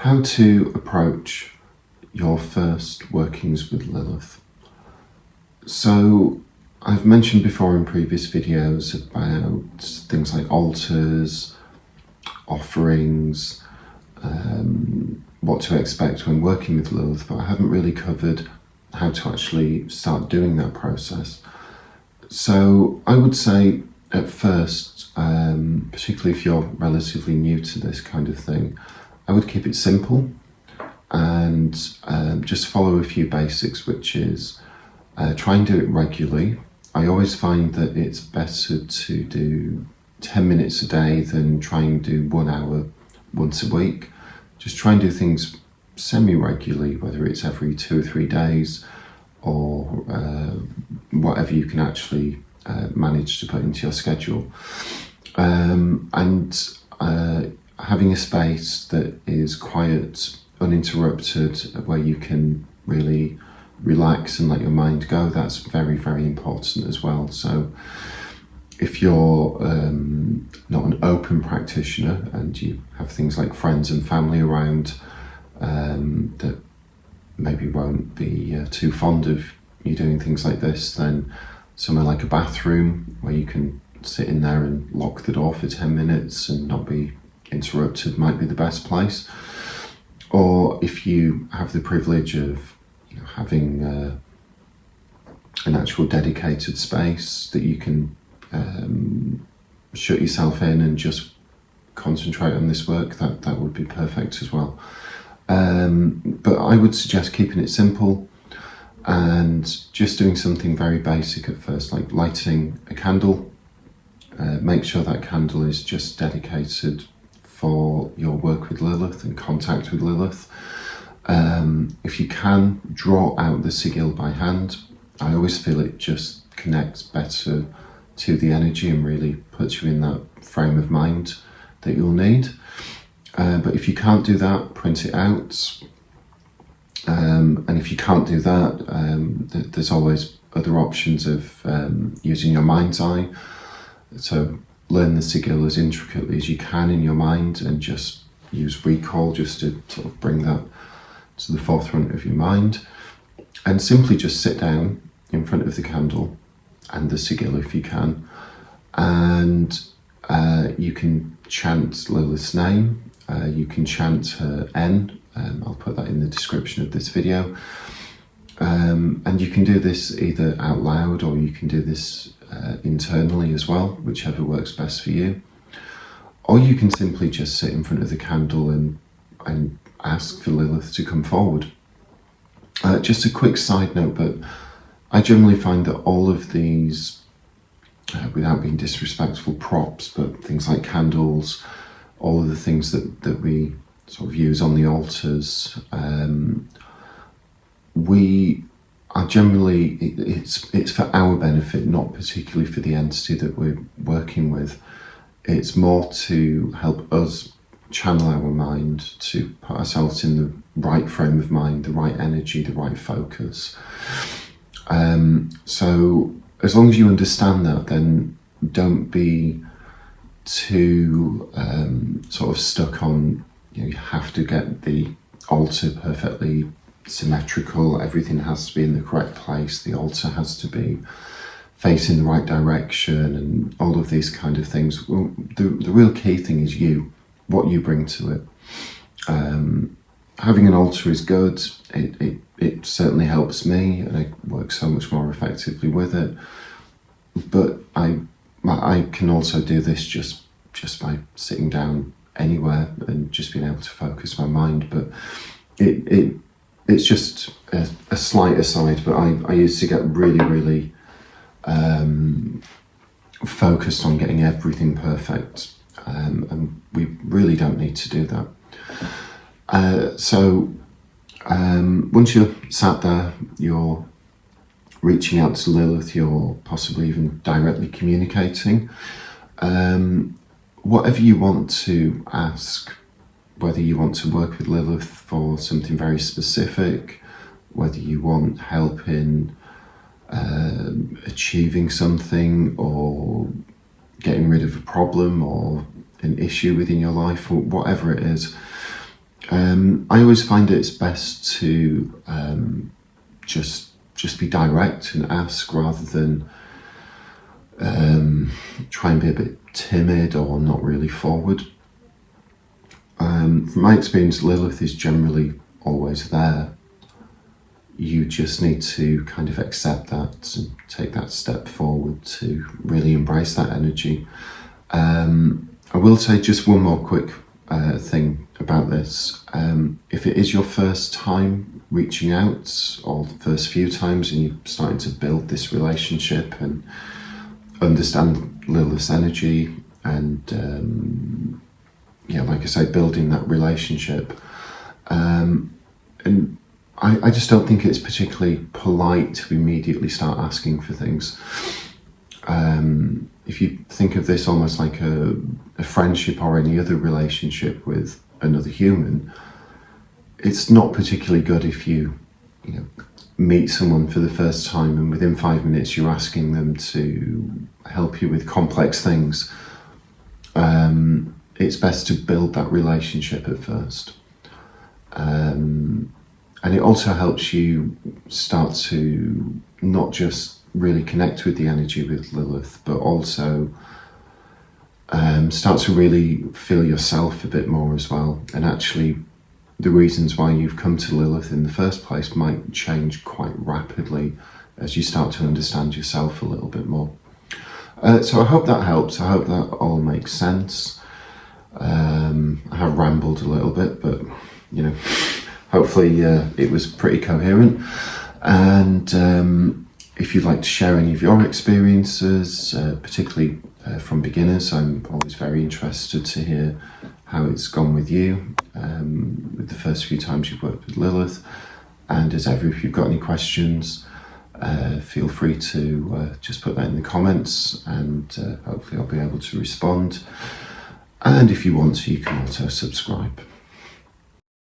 how to approach your first workings with Lilith. So I've mentioned before in previous videos about things like altars, offerings, what to expect when working with Lilith, but I haven't really covered how to actually start doing that process. So I would say at first, particularly if you're relatively new to this kind of thing, I would keep it simple and just follow a few basics, which is try and do it regularly. I always find that it's better to do 10 minutes a day than try and do 1 hour once a week. Just try and do things semi-regularly, whether it's every 2 or 3 days or whatever you can actually manage to put into your schedule. And having a space that is quiet, uninterrupted, where you can really relax and let your mind go, that's very, very important as well. So if you're not an open practitioner and you have things like friends and family around that maybe won't be too fond of you doing things like this, then somewhere like a bathroom where you can sit in there and lock the door for 10 minutes and not be interrupted might be the best place. Or if you have the privilege of having an actual dedicated space that you can shut yourself in and just concentrate on this work, that would be perfect as well. But I would suggest keeping it simple and just doing something very basic at first, like lighting a candle. Make sure that candle is just dedicated for your work with Lilith and contact with Lilith. If you can, draw out the sigil by hand. I always feel it just connects better to the energy and really puts you in that frame of mind that you'll need. But if you can't do that, print it out. And if you can't do that, there's always other options of using your mind's eye. So learn the sigil as intricately as you can in your mind and just use recall just to sort of bring that to the forefront of your mind. And simply just sit down in front of the candle and the sigil if you can. And you can chant Lilith's name. You can chant her N. I'll put that in the description of this video. And you can do this either out loud or you can do this internally as well, whichever works best for you. Or you can simply just sit in front of the candle and ask for Lilith to come forward. Just a quick side note, but I generally find that all of these, without being disrespectful, props, but things like candles, all of the things that we sort of use on the altars, we are generally, it's for our benefit, not particularly for the entity that we're working with. It's more to help us channel our mind, to put ourselves in the right frame of mind, the right energy, the right focus. So as long as you understand that, then don't be too sort of stuck on, you have to get the altar perfectly symmetrical, everything has to be in the correct place, the altar has to be facing the right direction and all of these kind of things. Well, the real key thing is you, what you bring to it. Having an altar is good, it certainly helps me and I work so much more effectively with it, but I can also do this just by sitting down anywhere and just being able to focus my mind. But it's just a slight aside, but I used to get really focused on getting everything perfect, and we really don't need to do that. So once you're sat there, you're reaching out to Lilith, you're possibly even directly communicating. Whatever you want to ask, whether you want to work with Lilith for something very specific, whether you want help in achieving something or getting rid of a problem or an issue within your life, or whatever it is, I always find it's best to just be direct and ask, rather than try and be a bit timid or not really forward. From my experience, Lilith is generally always there. You just need to kind of accept that and take that step forward to really embrace that energy. I will say just one more quick thing about this. If it is your first time reaching out, or the first few times, and you're starting to build this relationship and understand Lilith's energy, and like I say, building that relationship, and I just don't think it's particularly polite to immediately start asking for things. If you think of this almost like a friendship or any other relationship with another human, it's not particularly good if you meet someone for the first time and within 5 minutes you're asking them to help you with complex things. It's best to build that relationship at first. And it also helps you start to not just really connect with the energy with Lilith, but also start to really feel yourself a bit more as well. And actually, the reasons why you've come to Lilith in the first place might change quite rapidly as you start to understand yourself a little bit more. So I hope that helps. I hope that all makes sense. I have rambled a little bit, but hopefully it was pretty coherent. And if you'd like to share any of your experiences, particularly from beginners, I'm always very interested to hear how it's gone with you with the first few times you've worked with Lilith. And as ever, if you've got any questions, feel free to just put that in the comments, and hopefully I'll be able to respond. And if you want to, you can also subscribe.